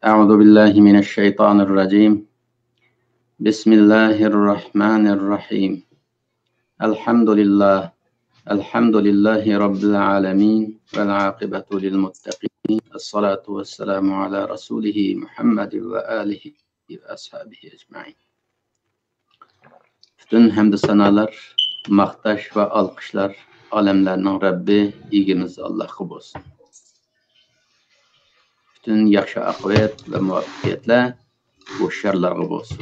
أعوذ بالله من الشيطان الرجيم. بسم الله الرحمن الرحيم. الحمد لله الحمد لله رب العالمين والعاقبة للمتقين. الصلاة والسلام على رسوله محمد وآله وأصحابه أجمعين. Bütün hamd sanalar, maqtash ve alqışlar alemlerinin Rabbi, igimiz Allah'a olsun. Bütün yaxşı aqibet ve muvaffaqiyatlar bu şerlarga olsun.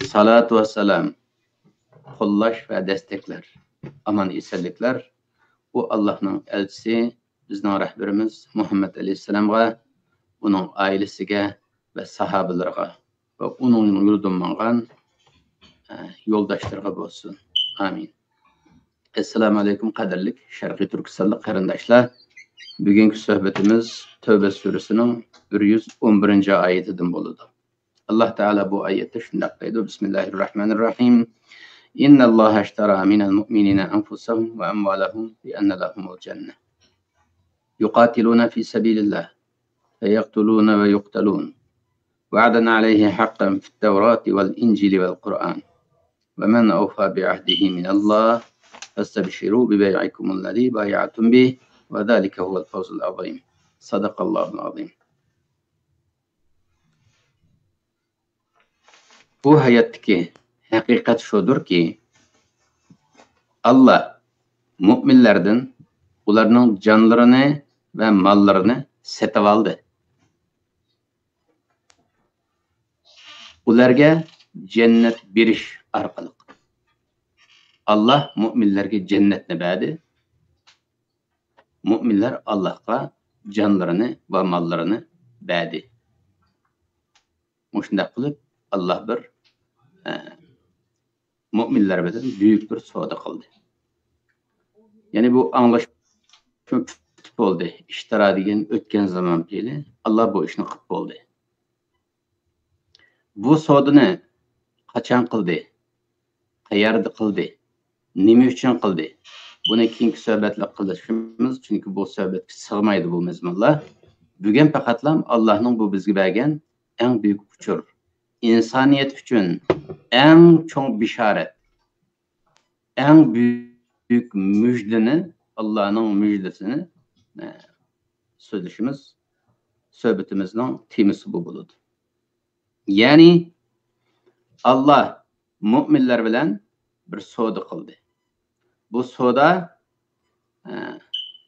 Salat ve selam, qollash ve destekler, aman esenlikler bu Allah'ın elçisi, bizning rahberimiz Muhammed Aleyhisselam'a, onun ailesiga ve sahabelerine ve onun yolundan mangan yoldaşlarga olsun. Amin. Assalamu alaikum qadirlik Sharqiy Turkistonlik qarindoshlar. Bugungi suhbatimiz Tövbe suresinin 111 oyatidan bo'ladi. Allah Teala bu ayette shunday deydi: Bismillahirrahmanirrahim. İnnallâhe eşterâ minel mu'minîne enfusahum ve emvâlehum bi enne lehumul cenneh. Yuqatilûne fî sebîlillah fe yeqtulûne ve yuqtalûn. Va'den aleyhi hakkan fi't-Tevrâti vel İncili vel Kur'an. Ve men awfâ bi'ahdihi minallâh festabşirû bi bey'ikumullezî bâya'tum bih ve zâlike huvel fawzul azîm. Sadakallâhul azîm. Bu hayattaki hakikat şudur ki Allah müminlerden ularning canlarını ve mallarını setip aldı. Ularga cennet berish orqali Allah müminlerge cennetni berdi. Müminler Allah'a canlarını ve mallarını berdi. Muşunda kılıp Allah bir müminler bilen büyük bir soda kıldı. Yani bu anlaşma oldu. İştira degan ötken zaman beri Allah bu işini qilib bo'ldi. Bu sodani qachon qildi? Qayerda qildi? Nima uchun qildi? Buni keyingi suhbatlar qilishimiz, chunki bu suhbatga sig'maydi bu mazmunlar. Bugun faqatlam Allohning bu bizga bergan eng büyük uchur. İnsaniyet uchun eng cho'ng bishorat, eng büyük müjdeni, Allah'ın müjdesini söylüşümüz, sohbetimizin temisi bu buludu. Yani Allah müminler bilen bir soda kıldı. Bu soda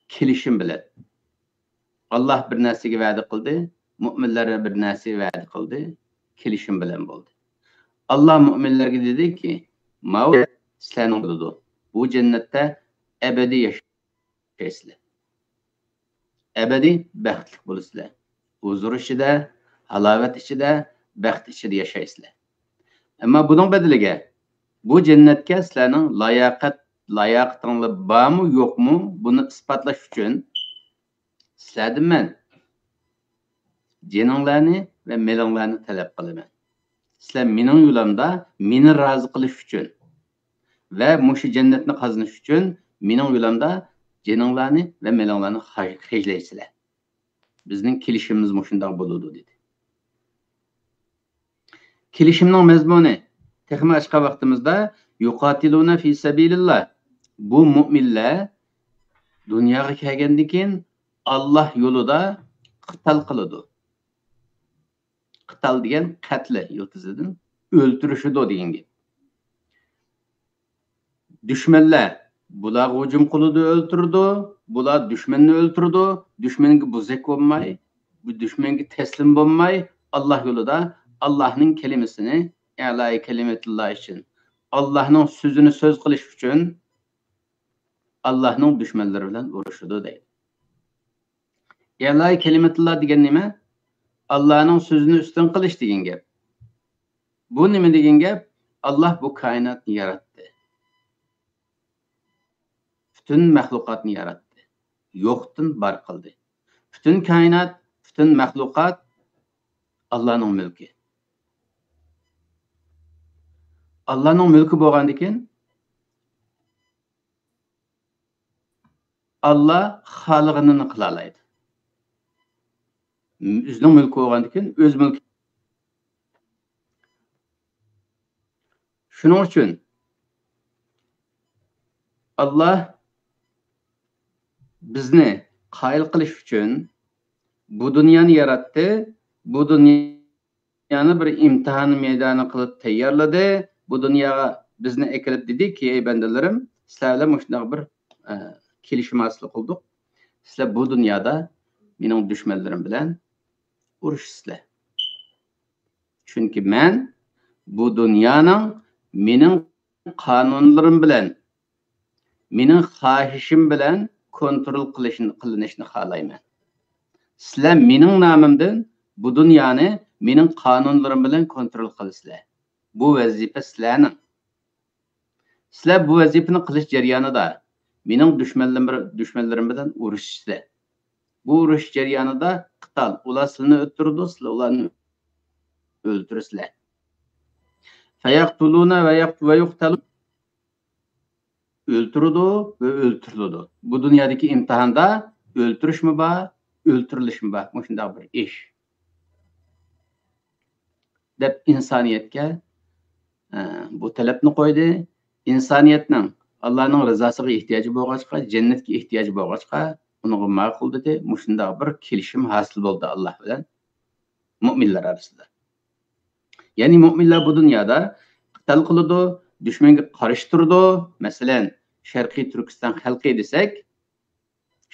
kilişim bilen. Allah bir nesigi va'da kıldı, müminlere bir nesigi va'da kıldı, kilişim bilen oldu. Allah müminlerge dedi ki, mavut sizlarning bo'ladi. Bu cennette ebedi yaşaysizlar. Ebedi baxtli bo'lasizlar. Huzur ichida, halovat ichida, baxt ichida yaşaysizlar. Ama bunun bedeliga bu cennetga sizlarning layoqatingiz bormi, yo'qmi, buni isbotlash uchun sizlardan men jininglarni va melinglarni talab qilaman. Sizlar mening yo'limda meni rozi qilish uchun ve muşu cennetini qazanish uchun mening yo'limda jininglarni ve melinglarni xejlaysizlar. Bizning kelishimiz mushundoq bo'ladi dedi. Kelishimning mazmuni texmi ochqa vaqtimizda yuqatiluna fi sabilillah. Bu mu'minlar dunyoga kelgandan keyin Allah yo'lida qital qiladi. Qital degan qatl yiltizidan o'ltirishidi degan gap. Düşmanlar bular hücum qildi, o'ltirdi, bular düşmanni o'ltirdi, düşmanga buzak bo'lmay, bu düşmanga taslim bo'lmay Allah yo'lida Allah'ın kelimesini, i'lai kelimetullah için, Allah'ın sözünü söz qilish uchun Allah'ın düşmanlari bilan urushidi deydi. I'lai kelimetullah degan nima? Allah'ın sözünü üstün qilish degan gap. Bu nima degan gap? Allah bu kainatni yaratdi. Bütün mahlukatni yaratdi. Yo'qdan bar qildi. Bütün kainat, bütün mahlukat Allah'ın mülkü. Allah'ın mülkü bo'lgandan keyin Allah xalqini qila oladi. Özünün mülkü bolgandan keyin öz mülkü. Şuning uchun Allah bizni qayil qilish uchun bu dunyoni yaratdi. Bu dunyoni bir imtihon maydoni qilib tayyorladi. Bu dunyoga bizni ekilib dediki, ey bandalarim, sizlarga shunday bir kelishim hosil qildik. Sizlar bu dunyoda mening dushmanlarim bilan urushsizlar. Chunki men bu dunyoning mening qonunlarim bilan, mening xohishim bilan kontrol qilinishini xohlayman. Sizlar mening nomimdan bu dunyoni mening qonunlarim bilan kontrol qilasizlar. Bu vazifa sizlarning. Sizlar bu vazifani qilish jarayonida mening dushmanlarim bilan urushsizlar. Bu urush jarayonida qital, ular sizlarni o'ltirdi, sizlar ularni o'ltirasizlar. Fayaqtuluna va yuqtalun. Öldürüldü ve öldürüldü. Bu dünyadaki imtihanda öldürüş mü var, öldürülüş mü var? Bu şunday bir iş. Dep insaniyetke bu talabni qo'ydi. İnsaniyetning Allohning rizosiga ehtiyoji bo'lg'achqa, jannatga ehtiyoji bo'lg'achqa, uni ma'qul dedi. Bu shunday bir kelishim hosil bo'ldi Alloh bilan mu'minlar orasida. Ya'ni mu'minlar bu dunyoda qital qiladi, dushmanga qarshi turdi. Masalan, Sharqiy Turkiston xalqi desak,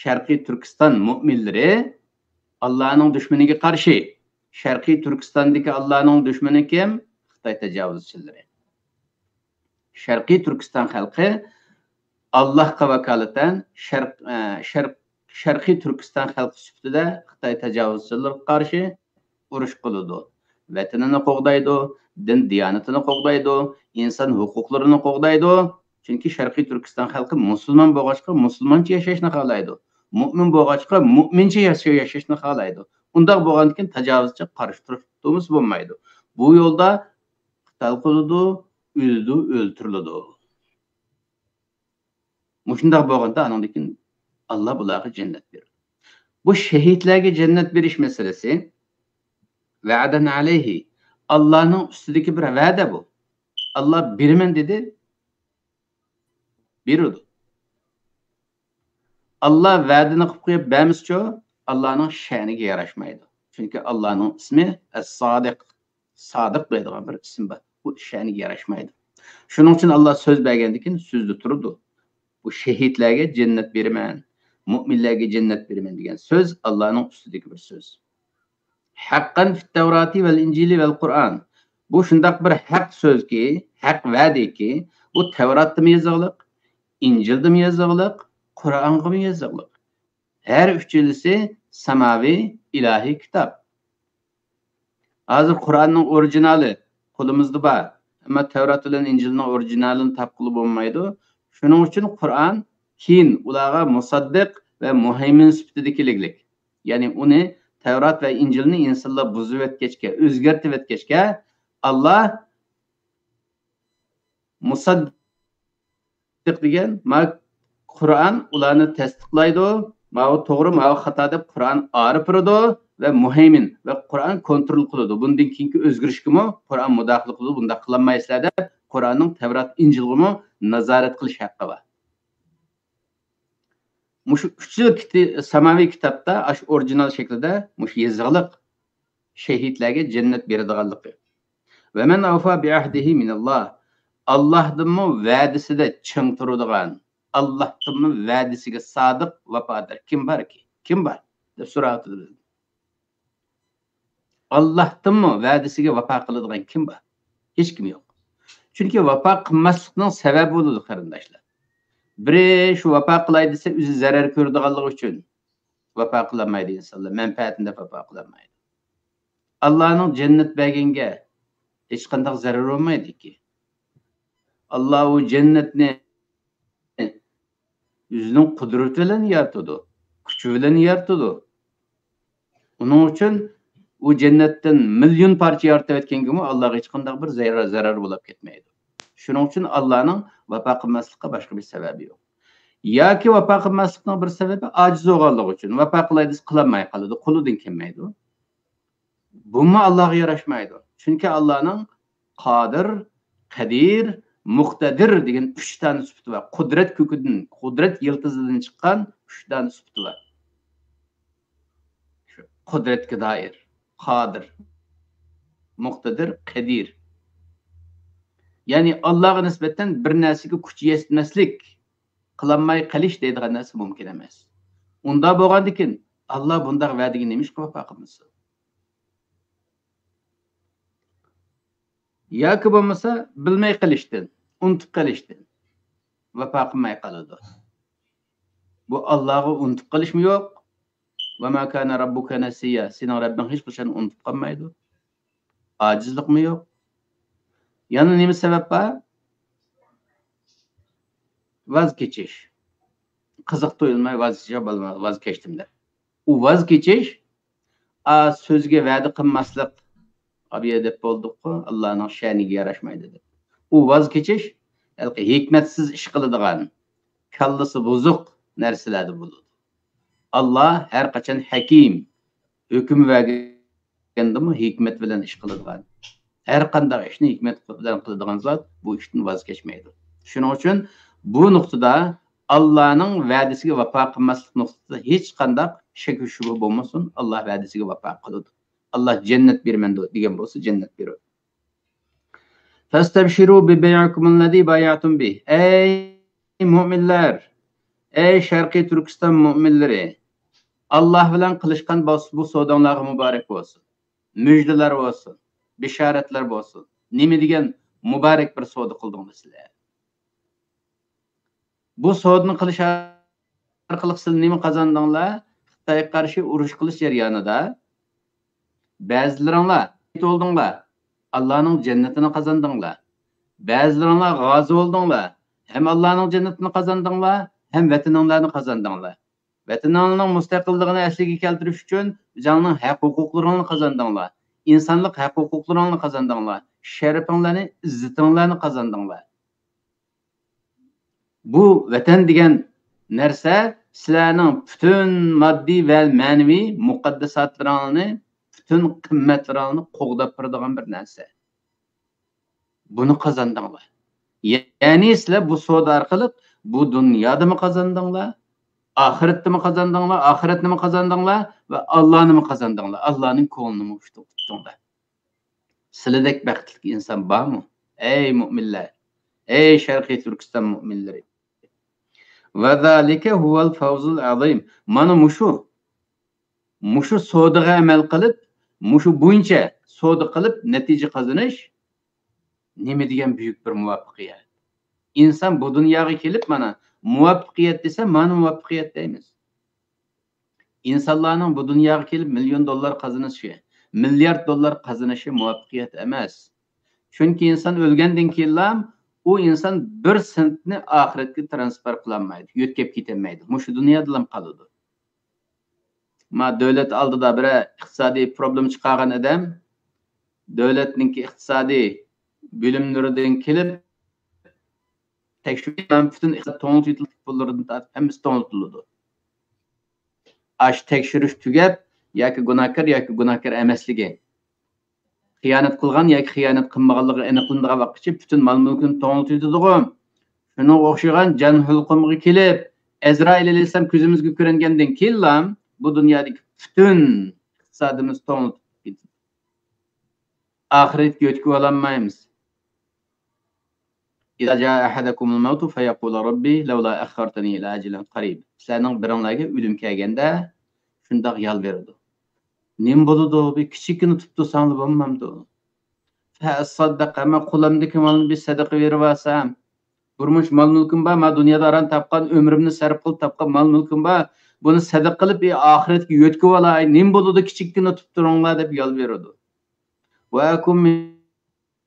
Sharqiy Turkiston mu'minlari Allohning dushmaniga qarshi. Sharqiy Turkistondagi Allohning dushmani kim? Xitoy tajovuzchilari. Sharqiy Turkiston xalqi Allohga vakolatan Sharqiy Turkiston xalqi sifatida Xitoy tajovuzchilariga qarshi urush qiladi. Vatanini qo'g'daydi, din diyonatini qo'g'daydi, inson huquqlarini qo'g'daydi. Chunki Sharqiy Turkiston xalqi musulmon bo'lg'achqa musulmoncha yashashni xohlaydi. Mu'min bo'lg'achqa mu'mincha yashashni xohlaydi. Undaq bo'lgandan keyin tajovuzchi qarshi turishimiz bo'lmaydi. Bu yo'lda qital qiladi, o'ldi, o'ltiriladi. Mushundaq bo'lganda andan keyin Alloh bularga jannat beradi. Bu shahidlarga jannat berish masalasi va'dan alayhi. Allohning ustidagi bir va'da bu. Allah beraman dedi, beradi. Allah va'dani qilib qo'yib bermizchi, Allohning sha'niga yarashmaydi. Chunki Allohning ismi as-sodiq. Sodiq deydigan bir ism bor. Bu sha'niga yarashmaydi. Shuning uchun Alloh so'z bergandan keyin so'zda turdi. Bu shahidlarga jannat beraman, mu'minlarga jannat beraman degan so'z Allohning ustidagi bir so'z. Haqqan fit Tavrati vel Injili vel Qur'an. Bu shundaq bir haq so'zki, haq va'daki, bu Tavratda yoziliq, Injilda yoziliq, Qur'onga yoziliq. Her üçlisi samaviy ilahiy kitob. Hozir Qur'onning orijinali qo'limizda bor. Ammo Tavrat bilan Injilning orijinalini topqilib bo'lmaydi. Shuning uchun Qur'on keyin ularga musaddiq va muhaymin sifatida keliglik. Ya'ni uni Tavrat va Injilni insonlar buzib o'tgachga, o'zgartirib o'tgachga Allah musaddiq degan Qur'on ularni tasdiqlaydi. Ma'u to'g'ri, ma'u xato deb Qur'on orib turadi va muhaymin va Qur'on kontrol qiladi. Bundan keyingi o'zgarishgami Qur'on mudoxala qiladi. Bunda qilmaysizlar deb Qur'onning Tavrat, Injilga nazorat qilish haqqi bor. Mush uchta samaviy kitobda ash orijinal shaklida mush yoziliq shahidlarga jannat beradiganligi. Va man awfa bi ahdihi minalloh. Allohning va'dasida ching turadigan, Allohning va'dasiga sodiq vafodor kim borki? Kim bor? deb so'radi. Allohning va'dasiga vafo qiladigan kim bor? Hech kim yo'q. Chunki vafo qilmaslikning sababi bo'ladi qarindoshlar. Biri shu vafo qilay desa o'zi zarar ko'radiganligi uchun vafo qilmaydi insonlar, manfaatini vafo qilmaydi. Allohning jannat berganga hech qanday zarar bo'lmaydi-ki. Allah o jannatni o'zining qudrati bilan yaratdi, kuchi bilan yaratdi. Uning uchun u jannatdan million parcha yaratib o'tganga Allohga hech qanday bir zarar bo'lib ketmaydi. Shuning uchun Allohning vafo qilmaslikka boshqa bir sababi yo'q. Yoki vafo qilmaslikning bir sababi ojiz bo'lganligi uchun vafo qilay desa qilolmay qoladi, qo'lidan kelmaydi. Bunma Allah'a yaraşmaydı. Çünkü Allah'ın Kadir, Kadir, Muqtadir degan 3 tane sıfatı var. Kudret köküdün, kudret yıldızından çıkan 3 tane sıfatı var. Şu kudretke dair. Kadir, Muqtadir, Kadir. Yani Allah'a nisbeten bir narsaga kuch yetmaslik, qilolmay qilish deydigan narsa mumkin emas. Unda bo'lgandikin Allah bundaq va'daga nima ish qilib qilmasa. Yoki bo'lmasa bilmay qilishdan, unutib qilishdan vafo qilmay qoladi. Bu Allohga unutib qilishmi yo'q? Va ma kana robbuka nasiya. Sening Rabbing hech qachon unutib qolmaydi. Ojizlikmi yo'q? Yana nima sabab bor? Vaz kechish. Qiziq to'yilmay vaz kechdim deb. U vaz kechish so'zga va'da qilmaslik abiya deb bo'ldi-ku, Allohning sha'niga yarashmaydi deb. U vaz kechish hikmatsiz ish qiladigan, kallasi buzuq narsalardir bo'ladi. Allah her qachon hakim, hukm vergandimi hikmet bilan ish qiladigan. Her qanday ishni hikmet bilan qiladigan zot bu ishdan vaz kechmaydi. Shuning uchun bu nuqtada Allah'ның va'dasiga vafo qilmaslik nuqtasida hech qanday shak va shubha bo'lmasin. Allah va'dasiga vafo qiladi. Allah cennet bermen degan bo'lsa cennet beradi. Fastabshiru bi bay'ikum allazi bay'atum bih. Ey mu'minlar, ey Sharqiy Turkiston mu'minlari, Allah bilan qilishgan bu savdolarga muborak bo'lsin. Müjdeler bo'lsin, bisharatlar bo'lsin. Nima degan muborak bir savdo qildingiz sizlar. Bu savdoni qilish orqali siz nima qozondinglar? Xitoyga qarshi urush qilish jarayonida ba'zilaringlar oldinglar, Allah'ның cennetini kazandыңlar. Ba'zilaringlar g'ozi bo'ldinglar, hem Allah'ның cennetini kazandыңlar, hem vataninglarni kazandыңlar. Vataningning mustaqilligini asliga keltirish uchun o'zingning haq-huquqlaringni kazandыңlar. İnsanlık haq-huquqlaringni kazandыңlar. Sharafinglarni, izzatinglarni kazandыңlar. Bu vatan degan narsa sizlarning bütün moddiy va ma'naviy muqaddasotlaringni, bütün qimmatlaringni qo'g'dab turadigan bir narsa. Buni qozondinglar. Ya'ni sizlar bu savdo orqali bu dunyoda mi qozondinglar, oxiratda mi qozondinglar, oxiratni mi qozondinglar va Allohni mi qozondinglar, Allohning ko'nglini mi tutdinglar. Sizlardek baxtli inson bormi? Ey mu'minlar, ey Sharqiy Turkiston mu'minlari. Va zalika huval fawzul azim. Mana mushu savdoga amal qilib, mushu bo'yicha savdo qilib natija qozonish nima degan buyuk bir muvaffaqiyat. İnsan bu dunyoga kelib mana muvaffaqiyat desa, mana muvaffaqiyat deymiz. İnsanlarning bu dunyoga kelib million dollar qozonishi, milliard dollar qozonishi muvaffaqiyat emas. Chunki inson o'lgandan keyin u inson bir sentni oxiratga transfer qilolmaydi, yo'tkab ketolmaydi. Mushu dunyoda ham qoladi. Ma davlat oldida bir iqtisodiy problem chiqargan odam davlatning iqtisodiy bo'limlaridan kelib tekshirgan bütün iqtisodiy pullaridan tortib hammasi to'g'ritiladi. Ash tekshirish tugab yoki gunohkor emasligi, xiyonat qilgan yoki xiyonat qilmaganligi aniqlanadigan vaqtgacha bütün mol mulkini to'g'ritiladi. Shunga o'xshagan jon hulqumga kelib Azrail alayhisalom ko'zimizga ko'ringandan keyin bu dunyodagi bütün iqtisodimiz to'g'rilib ketdi. Oxiratga o'tib olmaymiz. İza jaa ahadakumul mautu fayaqulu rabbi lawla akhartani ila ajalin qarib. Sizlarning biringlarga o'lim kelganda shundoq yol beradi. Nim bo'ladi? Bir kichikini tutib sanib bo'lmamdi. Fa saddaqa ma qulamdiki malni bir sadaqa berib olsam, turmush mol mulkim bor, ma dunyoda aran topgan umrimni sarf qilib topgan mol mulkim bor, buni sadaqa qilib oxiratga yo'tkib olay. Nim bo'ladi kichikini tutib turinglar deb yol beradi. Va akum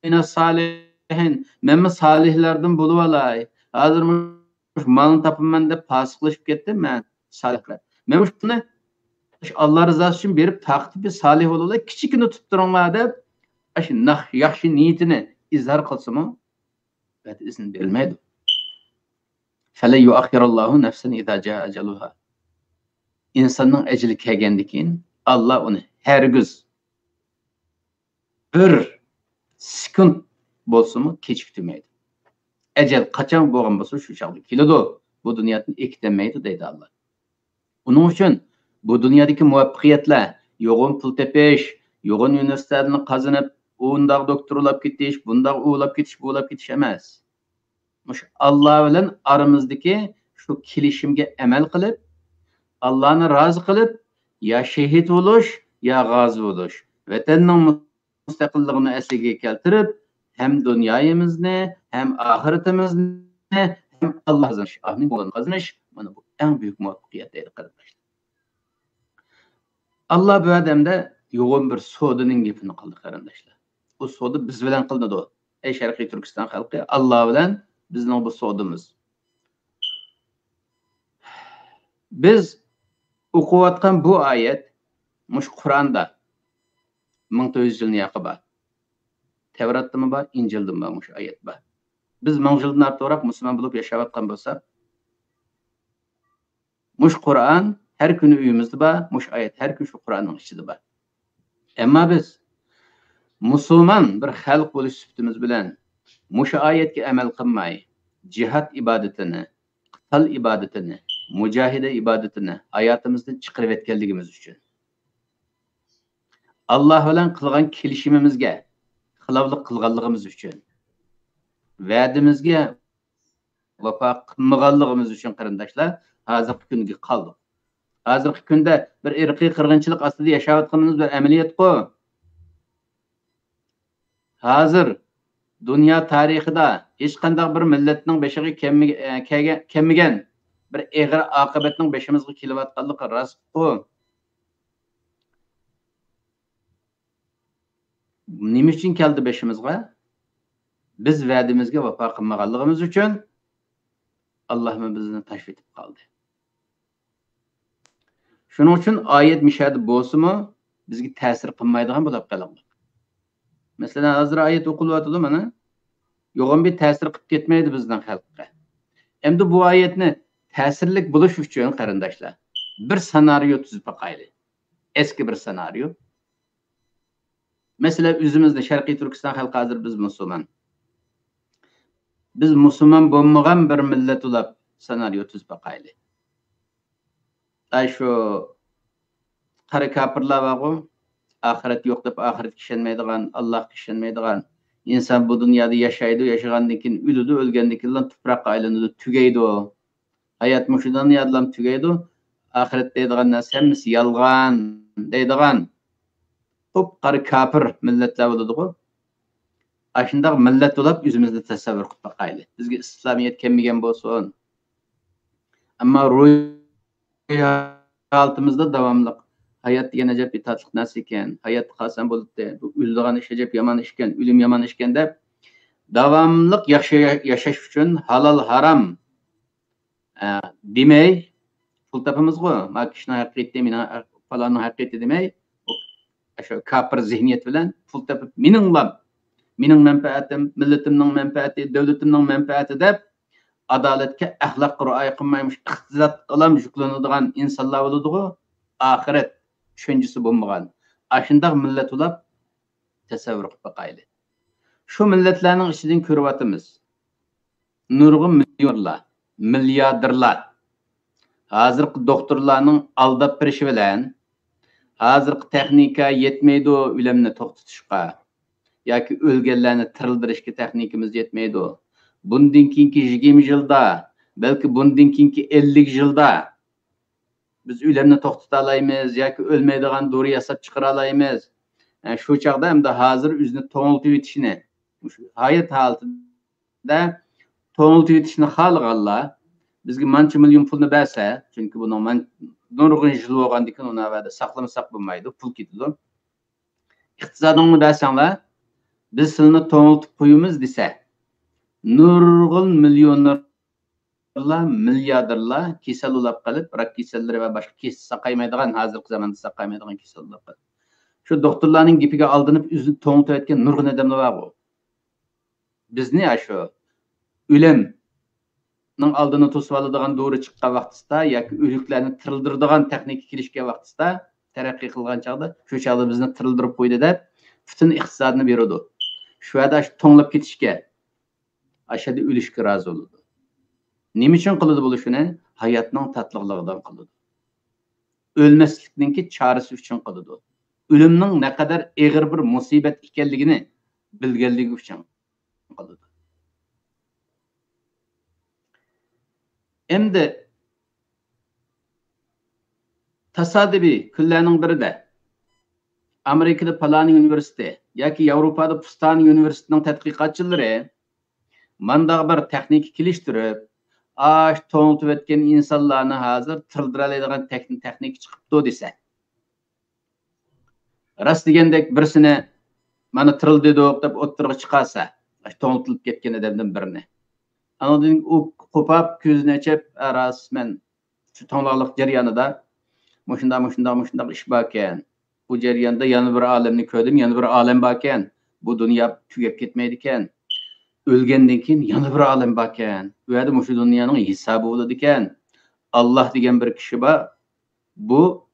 minas salihin. Men salihlardan bo'lib olay. Hozir malni topaman deb fosiqlashib ketdim men salihlar. Men shuni Allah rızası için berib taqib bir salih bo'lib, kichikini tutib turinglar deb shu yaxshi niyatini izhor qilsa-mu, bat izn berilmaydi. Fala yu'akhirallohu nafsan idza jaa ajaluha. İnsanning ajali kelgandan keyin Allah uni hargiz bir sekund bolsunmu kechiktirmaydi. Ecel qachon bo'lgan bo'lsa shu chog'da keladi. Bu dunyodan ikkilanmaydi deydi Allah. Onun uchun bu dunyodagi muvaffaqiyatlar, yo'g'on pul tepish, yo'g'on universitetlarni qazanib, undaq doktorlab ketish, bundaq ulab ketish, bo'lab ketish emas. Mush Allah bilan aramizdagi shu kelishimga amal qilib, Allahni rozi qilib, ya shahid bo'lish, ya g'ozi bo'lish. Vatanning mustaqilligini asliga keltirib, hem dünyayimizni, hem ahiretimizni, hem Allah'ın şahının olan kazanış, bana bu en büyük muvaffakiyet deydi kardeşler. Allah bu adamda yoğun bir soğudunun gepini kıldı kardeşler. O soğudu biz bilen kıldı o. Ey Şarkı Türkistan halkı, Allah bilen bizden bu soğudumuz. Biz okuvatkan bu ayet, muş Kur'an'da, 1900 yılını yakıba. Tevrat'ta mı var, İncil'de mi var, ayet var. Biz 1000 yıldan artık olarak Müslüman bulup yaşavatkan bolsak, muş Kur'an her günü uyumuzda var, muş ayet her gün şu Kur'an'ın içinde var. Ama biz Müslüman bir halk buluş süptümüz bilen, muş ayetki amel kılmayı, cihat ibadetini, kıtal ibadetini, mücahide ibadetini hayatımızdan çıkarıp etkenliğimiz için. Allah bilen kılgan kelişimimizge, xilavlik qilganligimiz uchun, va'dimizga vafo qilmaganligimiz uchun qarindoshlar hozirgi kunga qoldik. Hozirgi kunda bir irqiy qirg'inchilik ostida yashayotganimiz bir amaliyot-ku. Hozir dunyo tarixida hech qanday bir millatning beshiga kelmagan bir eg'ir oqibatning beshimizga kelayotganligi rost-ku. Nima uchun keldi beshimizga? Biz va'dimizga vafo qilmaganligimiz uchun Alloh bizni tashlab etib qoldi. Shuning uchun oyat mishadi bo'lsa-mu, bizga ta'sir qilmaydigan bo'lib qoladi. Masalan, hozir oyat o'qilyapti mana. Yo'g'on bir ta'sir qilib ketmaydi bizning xalqqa. Endi bu oyatni ta'sirlik bo'lish uchun qarindoshlar, bir senaryo tuzib qo'yaylik. Eski bir senaryo. Mesela özümüzde Şarkı Türkistan halkı hazır biz Müslüman. Biz Müslüman bo'lmagan bir millet olab senaryo tuzib qo'yaylik. Ay şu qari kafirlar var-ku, ahiret yo'q deb ahiretga ishonmaydigan, Allohga ishonmaydigan inson bu dunyoda yashaydi, yashagandan keyin o'ladi, o'lgandan keyin tuproqqa aylanadi, tugaydi. Hayot mushudan yodlam tugaydi. Ahiret deydigan narsa hammasi yolg'on deydigan qari kafir milletler bo'ladi-ku. Aşındaq millet olab o'zimizni tasavvur qilib qo'yaylik. Bizga islomiyat kelmagan bo'lsin. Ammo ro'yxatimizda davomli hayot degan ajab bir tatliq narsa ekan. Hayot qolsan bo'ldi. Bu o'ldigan ish ajab yomon ish ekan, o'lim yomon ish ekan deb davomli yaxshi yashash uchun halol harom demay pul topamiz-ku. Mana kishini haqiqatda meni falonning haqiqati demay şu kafir zihniyet bilen pul tepip mening menfaatim, milletimning menfaati, devletimning menfaati deb adaletke ahlakka rioya qilmaymish, iqtisod qilam yuklanadigan insonlar bo'ladi-ku, ahiret tushunchisi bo'lmagan. Ashundaq millat ulab tasavvur qilib qo'yaylik. Shu millatlarning ichidan ko'ryapmiz. Nurg'un millionlar, milliarderlar. Hozirgi doktorlarning aldab berishi bilan hozirgi texnika yetmaydi o'limni to'xtatishga yoki o'lganlarni tirildirishga texnikamiz yetmaydi. Bundan keyingi 20 yilda, balki bundan keyingi 50 yilda biz o'limni to'xtata olamiz yoki o'lmaydigan dori yasab chiqara olamiz. Shu chaqda hamda hozir o'zini to'ngiltib yetishni, hayot holatida to'ngiltib yetishni xohlaganlar bizga mancha million pulni bersa, chunki buni nurg'un yil bo'lgandan keyin uni avvalda saqlamasak bo'lmaydi, pul ketadi. Iqtisodingni bersanglar, biz sizni to'ngiltib qo'yamiz desa, nurg'un millionlarlar, milliarderlar kasal bo'lib qolib, rak kasallari va boshqa kesib saqaymaydigan, hozirgi zamonda saqaymaydigan kasallar bor. Shu doktorlarning gapiga aldanib o'zini to'ngiltayotgan nurg'un odamlar bor. Bizni shu o'lim aldını to'sib oladigan dori chiqqan vaqtida yoki o'liklarni tirildiradigan texnika kelishgan vaqtida taraqqiy qilgan chaqda shu chaqda bizni tirildirib qo'ydi deb bütün iqtisadını beradi. Şu yerda to'nglab ketishga, aşağıda o'lishga rozi bo'ladi. Nima uchun qiladi bu shuni? Hayotning tatliqligidan qiladi. Ölmeslikninki çaresi üçün qiladi. Ölümning ne kadar ağır bir musibet ekanligini bilganligi uchun qiladi. Endi tasodifiy kunlarning birida Amerikada Palani Üniversitesi yoki Yevropada Pustani Üniversitesining tadqiqotchilari mandaq bir texnik kelishtirib, to'ng'itib o'tgan insonlarni hozir tirildiradigan texnik chiqibdi desa. Rost degandek birsini mana tirildi deb o'ttirg'i chiqarsa, to'ng'itilib ketgan odamdan birini. Anadın o kopap ko'zini ochib, rasmen shu to'ng'liq jarayonida mushunda ish bor ekan. Bu jarayonda yana bir olamni ko'rdim, yana bir olam bor ekan. Bu dunyo tugab ketmaydi ekan. Ölgenden keyin yana bir olam bor ekan. Bu yerda shu dunyoning hisobi bo'ladi ekan. Alloh degan bir kishi bor. Bu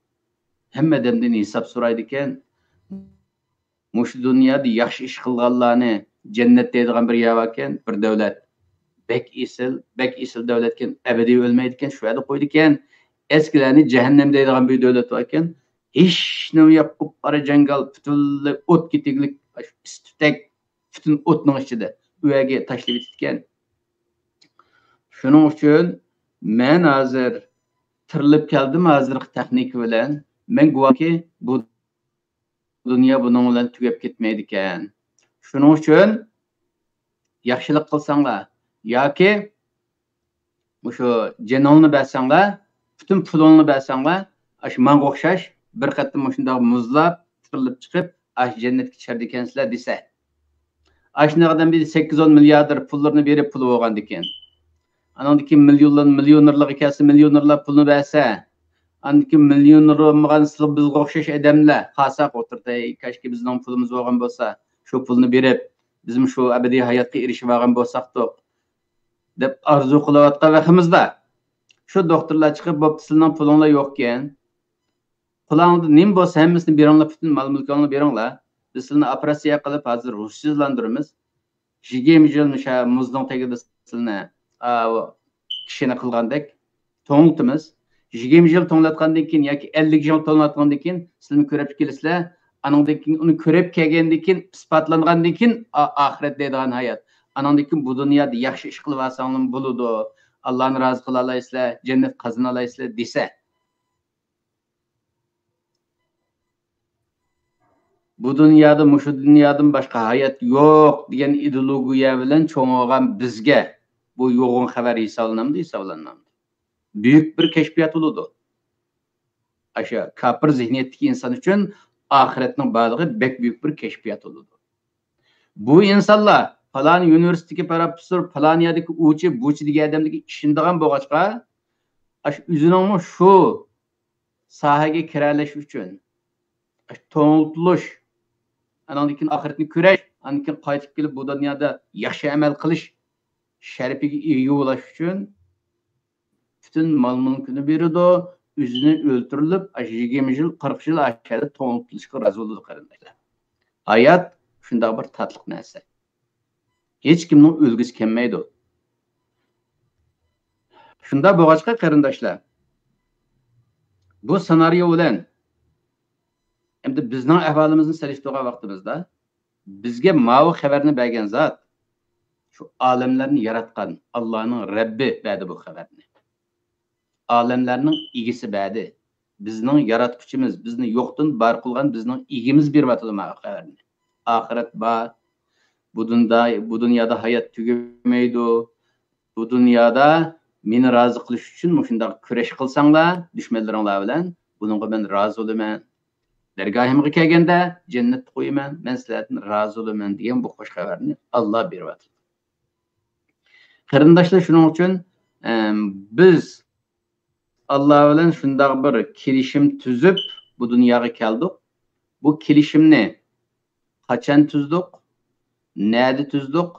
hamma odamdan hisob so'raydi ekan. Shu dunyoda yaxshi ish qilganlarni jannat deydigan bir yer bor ekan, bir davlat. Bek isil davlatken ebedi ölmeydiken şu yerda qo'ydi ekan. Eskilarni cehennem deydigan bir davlat bor ekan. Hech nima yapıp ara jangal butunlay o't ketiglik pis-tutak bütün o'tning ichida u yerga tashlab etgan. Shuning uchun men hozir tirilib keldim hozirgi texnika bilan. Men guvohki bu dunyo buning bilan tugab ketmaydi ekan. Shuning uchun yaxshilik qilsanglar yoki shu jenolni bersanglar, bütün pulingni bersanglar, ash menga o'xshash bir qatim shunday muzlab, tirilib chiqib, ash jannatga tushar ekansizlar desa. Ashunaqadan bir 8-10 milliarder pullarni berib pul olgan ekan. Anandaki millionerlar kelsa, millionerlar pulni bersa, andaki millioner olmagan sizlar bizga o'xshash odamlar xasa o'tirdi, kashki bizning pulimiz bo'lgan bo'lsa, shu pulni berib, bizim shu abadiy hayotga erishib olgan bo'lsak-da deb arzu qilayotgan vaqtimizda shu doktorlar chiqib, "Bo'pti, sizning pulinglar yo'q ekan. Pulingni nima bo'lsa hammasini beringlar, bütün mol-mulkingni beringlar. Biz sizni operatsiya qilib hozir ruhsizlantiramiz. 20 yil o'sha muzning tagida sizni kishini qilgandek to'ng'itimiz. 20 yil to'ng'latgandan keyin yoki 50 yil to'ng'latgandan keyin sizni ko'rib kelasizlar. Anandan keyin uni ko'rib kelgandan keyin isbotlangandan keyin oxirat deydigan hayot. Anandan keyin bu dunyoda yaxshi ish qilib olsanglar bo'ladi. Allohni rozi qila olasizlar, jannat qazana olasizlar desa. Bu dunyoda shu dunyodan boshqa hayot yo'q degan ideologiya bilan cho'ng'ilgan bizga bu yo'g'on xabar hisoblanamdi. Büyük bir kashfiyot bo'ladi. Aşa kafir zihniyetdagi inson uchun oxiratning borligi bek büyük bir kashfiyot bo'ladi. Bu insonlar falan universitetdagi professor, falan yerdagi buchi degan odamdagi ishindigan bo'lg'achqa, o'zining shu sohaga kiralash uchun to'ng'itilish, anandan oxiratni ko'rash, andan qaytib kelib bu dunyoda yaxshi amal qilish sharafiga ega bo'lish uchun bütün mal-mulkini beradi, o'zini o'ltirilib, 20 yil, 40 yil aşağıda to'ng'itilishga rozi bo'ladi qarindoshlar. Hayot shunday bir tatliq narsa. Hech kimning o'lgisi kelmaydi. Shunda bo'lg'achqa qarindoshlar, bu senaryo bilan endi bizning ahvolimizni solishtirgan vaqtimizda bizga ma'vu xabarni bergan zot shu olamlarni yaratgan Allohning Rabbi berdi bu xabarni. Olamlarning egisi berdi. Bizning yaratquchimiz, bizni yo'qdan bar qilgan bizning egimiz beribdi bu xabarni. Oxirat bor. Bu dunyoda hayot tugamaydi. Bu dunyoda meni rozi qilish uchun shunday kurash qilsanglar, dushmanlaringlar bilan, buningga men rozi bo'laman. Dergahimga kelganda jannatga qo'yaman, men sizlardan rozi bo'laman degan bu xo'sh xabarni Alloh beryapti. Qarindoshlar, shuning uchun biz Alloh bilan shunday bir kelishim tuzib bu dunyoga keldik. Bu kelishimni qachon tuzdik, nada tuzdik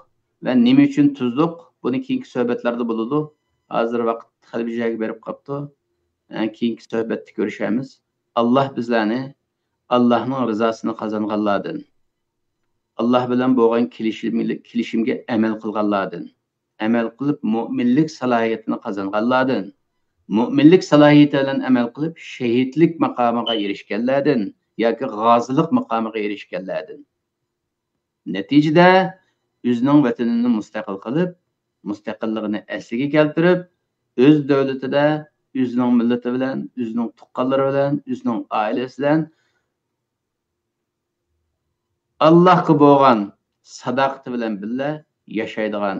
va nima uchun tuzdik? Buni keyingi suhbatlarda bo'ladi. Hozir vaqt xalbijaga berib qopti. Keyingi suhbatda ko'rishamiz. Alloh bizlarni Allohning rizosini qozonganlardan, Allah bilan bo'lgan kelishimga amal qilganlardan, amal qilib mo'minlik salohiyatini qozonganlardan, mo'minlik salohiyati bilan amal qilib shahidlik maqomiga erishganlardan yoki g'ozilik maqomiga erishganlardan. Natijada o'zining vatanini mustaqil qilib, mustaqilligini asliga keltirib, o'z davlatida, o'zining millati bilan, o'zining tuqqanlari bilan, o'zining oilasi bilan Allohga bo'lgan sadoqati bilan birga yashaydigan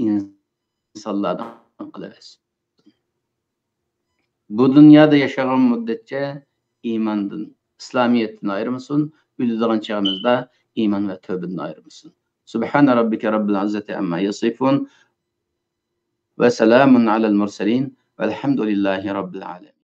insonlardan qilamiz. Bu dunyoda yashagan muddatcha iymondan, islomiyatdan ayirmasin, o'ladigan chog'imizda iymon va tavbadan ayirmasin. Subhana robbika robbil izzati amma yasifun va salamun alal mursalin valhamdulillahi robbil alamin.